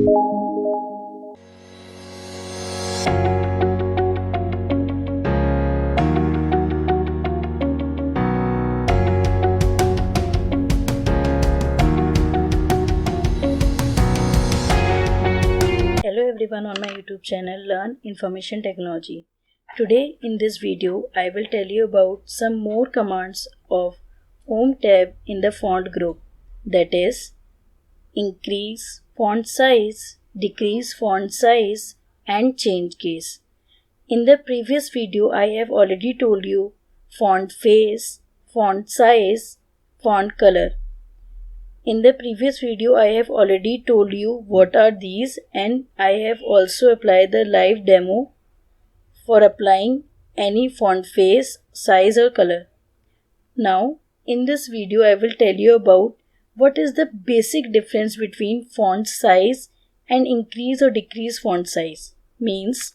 Hello everyone on my YouTube channel Learn Information Technology. Today in this video I will tell you about some more commands of Home tab in the font group, that is increase font size, decrease font size and change case. In the previous video I have already told you font face, font size, font color. In the previous video I have already told you what are these, and I have also applied the live demo for applying any font face, size or color. Now in this video I will tell you about what is the basic difference between font size and increase or decrease font size. Means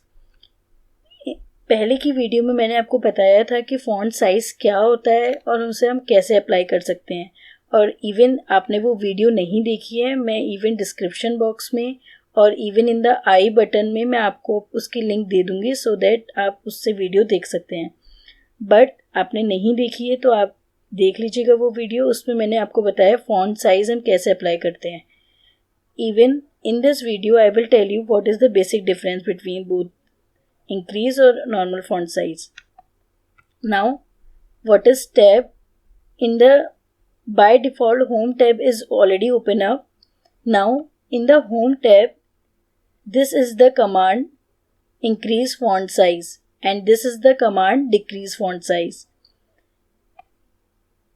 पहले की video में मैंने आपको बताया था कि font size क्या होता है और उसे हम कैसे अप्लाई कर सकते हैं, और इवन आपने वो वीडियो नहीं देखी है, मैं इवन डिस्क्रिप्शन बॉक्स में और even in the I button में मैं आपको उसकी लिंक दे दूँगी सो दैट आप उससे वीडियो देख सकते हैं. बट आपने नहीं देखी है तो आप देख लीजिएगा वो वीडियो, उसमें मैंने आपको बताया फॉन्ट साइज़ हम कैसे अप्लाई करते हैं. Even in this video I will tell you what is the basic difference between both increase or normal font size. Now what is tab? In the by default home tab is already open up. Now in the home tab this is the command increase font size and this is the command decrease font size.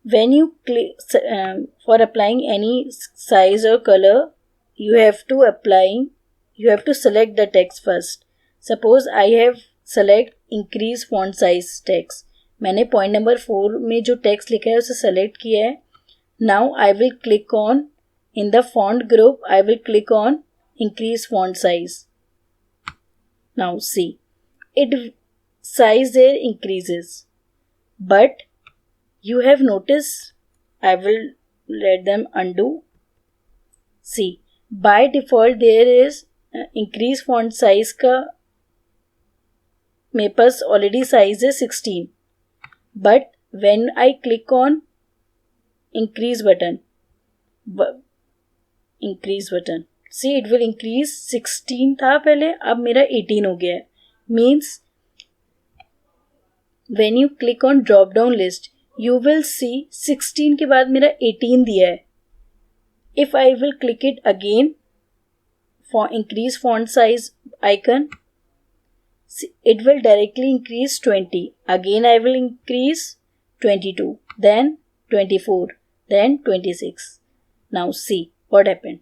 When you click for applying any size or color, you have to select the text first. Suppose I have select increase font size text. मैंने point number 4 में जो text लिखा है उसे select किया है. Now I will click on in the font group, I will click on increase font size. Now see, it size there increases, but you have noticed, I will let them undo. See, by default there is increase font size का मेरे पास already size है 16, but when I click on increase button see it will increase. 16 था पहले, अब मेरा 18 हो गया है. Means when you click on drop down list you will see 16 के बाद मेरा 18 दिया है. If I will click it again for increase font size icon, it will directly increase 20. Again I will increase 22, then 24, then 26. Now see what happened.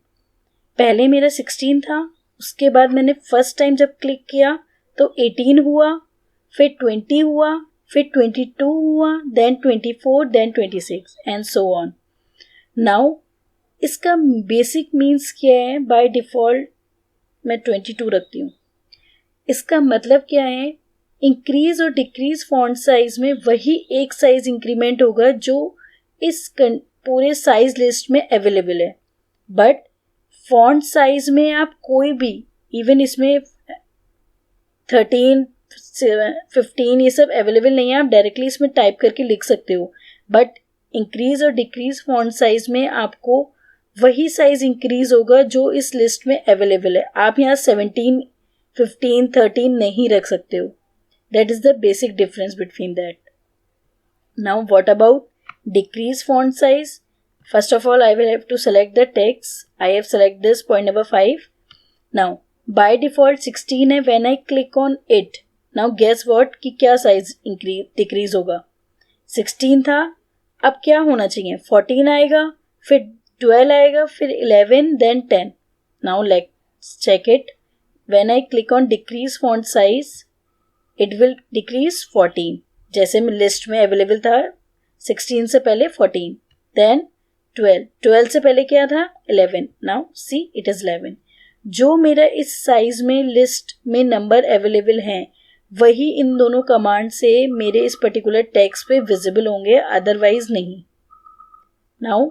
पहले मेरा 16 था, उसके बाद मैंने फर्स्ट टाइम जब क्लिक किया तो 18 हुआ, फिर 20 हुआ, फिर 22 हुआ, then 24, then 26 and so on. Now इसका बेसिक मीन्स क्या है? बाय डिफ़ॉल्ट मैं 22 रखती हूँ. इसका मतलब क्या है? इंक्रीज और डिक्रीज फॉन्ट साइज में वही एक साइज इंक्रीमेंट होगा जो इस पूरे साइज लिस्ट में अवेलेबल है. बट फॉन्ट साइज में आप कोई भी, इवन इसमें 13, 15 ये सब अवेलेबल नहीं है, आप डायरेक्टली इसमें टाइप करके लिख सकते हो. बट इंक्रीज और डिक्रीज फॉन्ट साइज में आपको वही साइज इंक्रीज होगा जो इस लिस्ट में अवेलेबल है. आप यहाँ 17, 15, 13 नहीं रख सकते हो. That is the basic difference between that. Now what about decrease font size? First of all I will have to select the text. I have selected this point number 5. Now by default 16 है. When I click on it, now guess what कि क्या size decrease होगा? 16 था, अब क्या होना चाहिए? 14 आएगा, फिर 12 आएगा, फिर 11, then 10. Now let's check it. When I click on decrease font size, it will decrease 14. जैसे मैं लिस्ट में अवेलेबल था 16 से पहले 14, then 12 से पहले क्या था 11. Now see it is 11. जो मेरा इस साइज में लिस्ट में नंबर अवेलेबल हैं वही इन दोनों कमांड से मेरे इस पर्टिकुलर टेक्स्ट पे विजिबल होंगे, अदरवाइज नहीं. Now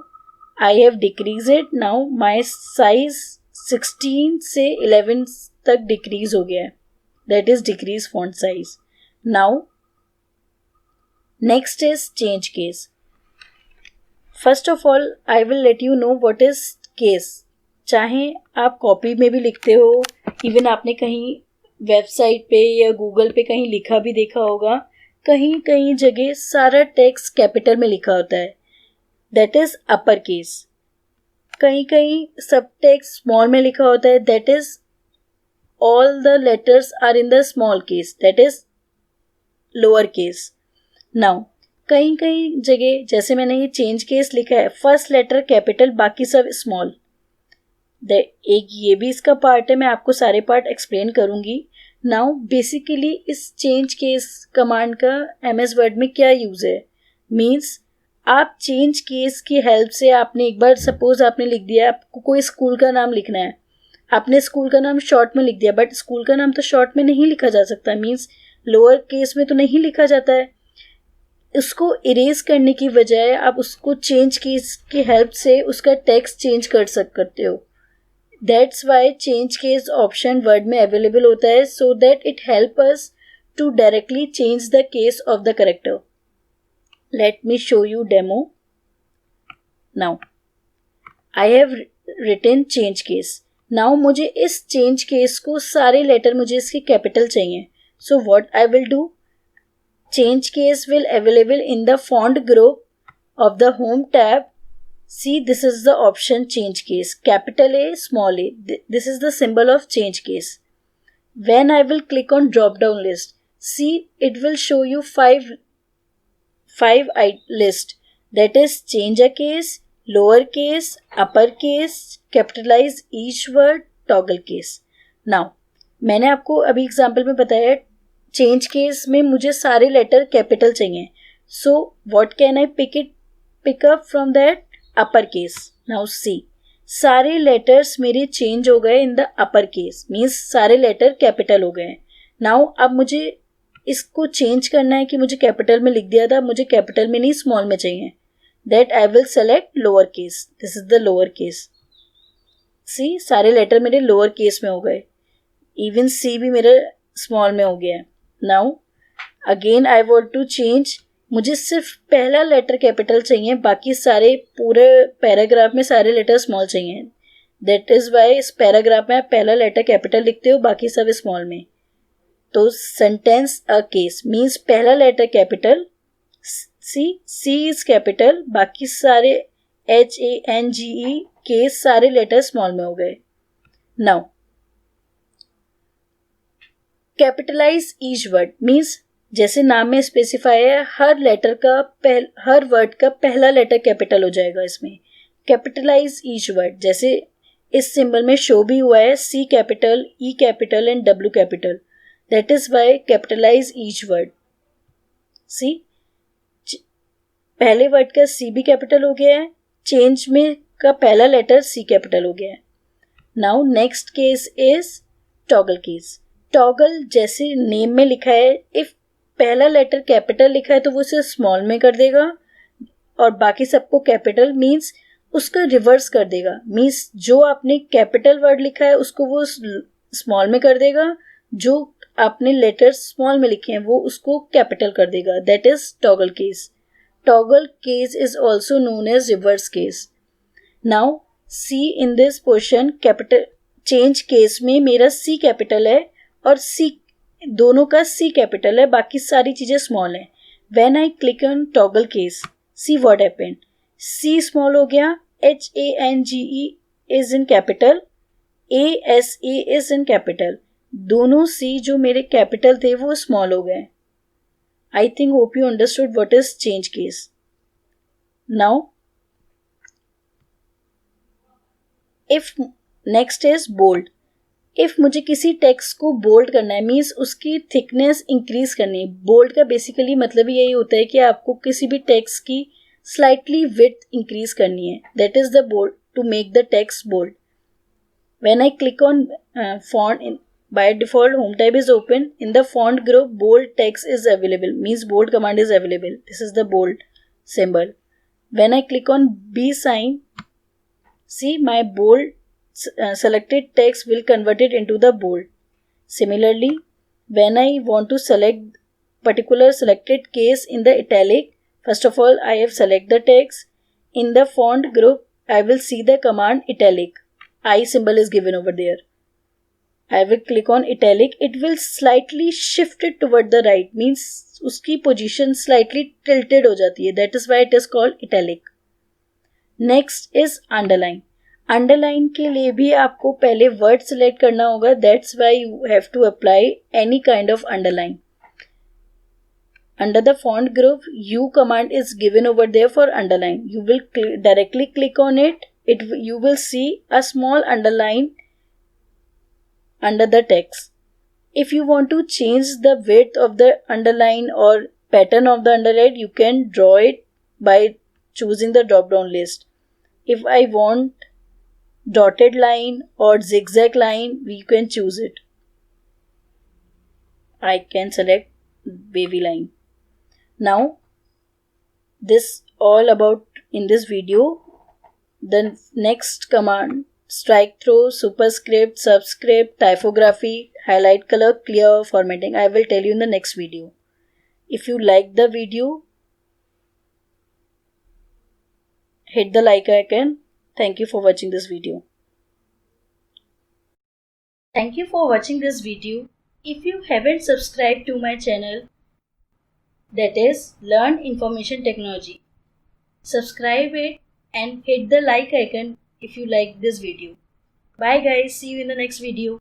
I have decreased it. Now my size 16 से 11 तक डिक्रीज हो गया है, that is decrease font size. Now next is change case. First of all I will let you know what is case. चाहे आप copy में भी लिखते हो, इवन आपने कहीं वेबसाइट पे या गूगल पे कहीं लिखा भी देखा होगा, कहीं कहीं जगह सारा टेक्स्ट कैपिटल में लिखा होता है, दैट इज अपर केस. कहीं कहीं सब टेक्स्ट स्मॉल में लिखा होता है, that is all the letters are in the small case, that is lower case. Now कहीं कहीं जगह जैसे मैंने ये चेंज केस लिखा है, फर्स्ट लेटर कैपिटल बाकी सब स्मॉल. एक ये भी इसका पार्ट है, मैं आपको सारे पार्ट एक्सप्लेन करूंगी. नाउ बेसिकली इस चेंज केस कमांड का एमएस वर्ड में क्या यूज है, मीन्स आप चेंज केस की हेल्प से आपने एक बार सपोज आपने लिख दिया, आपको कोई स्कूल का नाम लिखना है, आपने स्कूल का नाम शॉर्ट में लिख दिया, बट स्कूल का नाम तो शॉर्ट में नहीं लिखा जा सकता, मीन्स लोअर केस में तो नहीं लिखा जाता है. उसको इरेज करने की बजाय आप उसको चेंज केस की हेल्प से उसका टेक्स्ट चेंज कर सकते हो. That's why change case option word में अवेलेबल होता है, so that it help us to directly change the case of the character. Let me show you demo. Now I have written change case. Now मुझे इस change case को सारे letter मुझे इसके capital चाहिए. So what I will do, change case will available in the font group of the home tab. See, this is the option change case, capital A, small a. This is the symbol of change case. When I will click on drop down list, see, it will show you five list, that is change a case, lower case, upper case, capitalize each word, toggle case. Now मैंने आपको अभी example में बताया change case में मुझे सारे letter capital चाहिए. So what can I pick up from that, upper case. Now see, सारे लेटर्स मेरे चेंज हो गए in the upper case, means सारे लेटर कैपिटल हो गए. नाउ अब मुझे इसको चेंज करना है कि मुझे कैपिटल में लिख दिया था, मुझे कैपिटल में नहीं स्मॉल में चाहिए. That I will select lower case. This is the lower case. See, सारे लेटर मेरे लोअर केस में हो गए, इवन सी भी मेरे स्मॉल में हो गया है. Now again I want to change, मुझे सिर्फ पहला लेटर कैपिटल चाहिए, बाकी सारे पूरे पैराग्राफ में सारे लेटर स्मॉल चाहिए. दैट इज वाई इस पैराग्राफ में आप पहला लेटर कैपिटल लिखते हो, बाकी सब स्मॉल में. तो सेंटेंस अ केस मीन्स पहला letter capital, C is capital, बाकी सारे HANGE केस सारे लेटर स्मॉल में हो गए. Now capitalize each word means जैसे नाम में स्पेसिफाई है, हर वर्ड का पहला लेटर कैपिटल हो जाएगा इसमें. कैपिटलाइज ईच वर्ड, जैसे इस सिंबल में शो भी हुआ है, C capital, E capital and W capital. That is why capitalize each word. See, पहले वर्ड का C भी कैपिटल हो गया है, चेंज में का पहला लेटर C कैपिटल हो गया है. Now next case is toggle case. Toggle जैसे नेम में लिखा है, इफ पहला लेटर कैपिटल लिखा है तो वो उसे स्मॉल में कर देगा और बाकी सबको कैपिटल, मीन्स उसका रिवर्स कर देगा. मीन्स जो आपने कैपिटल वर्ड लिखा है उसको वो स्मॉल में कर देगा, जो आपने लेटर्स स्मॉल में लिखे हैं वो उसको कैपिटल कर देगा. That is toggle case. Toggle case is also known as reverse case. Now see in this portion capital change case में मेरा C कैपिटल है और C दोनों का C कैपिटल है, बाकी सारी चीजें स्मॉल हैं. When I click on toggle case, see what happened, C small हो गया, HANGE is in capital, ASA is in capital. दोनों C जो मेरे कैपिटल थे वो स्मॉल हो गए. I think hope you understood what is change case. Now if next is bold. If मुझे किसी टेक्स्ट को बोल्ड करना है, मीन्स उसकी थिकनेस इंक्रीज करनी है. बोल्ड का बेसिकली मतलब यही होता है कि आपको किसी भी टेक्स्ट की स्लाइटली विड्थ इंक्रीज करनी है. That is the bold, to make the text bold. When I click on font, by default home tab is open. In the font group bold text is available, means bold command is available. This is the bold symbol. When I click on B sign, see my bold selected text will convert it into the bold. Similarly, when I want to select particular selected case in the italic, first of all I have select the text. In the font group, I will see the command italic. I symbol is given over there. I will click on italic. It will slightly shift it toward the right. Means उसकी position slightly tilted हो जाती है. That is why it is called italic. Next is underline. Underline के लिए भी आपको पहले word select करना होगा. That's why you have to apply any kind of underline. Under the font group, U command is given over there for underline. You will directly click on it. You will see a small underline under the text. If you want to change the width of the underline or pattern of the underline, you can draw it by choosing the drop down list. If I want dotted line or zigzag line, we can choose it. I can select wavy line. Now this all about in this video. The next command, strike through, superscript, subscript, typography, highlight color, clear, formatting, I will tell you in the next video. If you like the video, hit the like icon. Thank you for watching this video. Thank you for watching this video. If you haven't subscribed to my channel, that is Learn Information Technology, subscribe it and hit the like icon if you like this video. Bye guys, see you in the next video.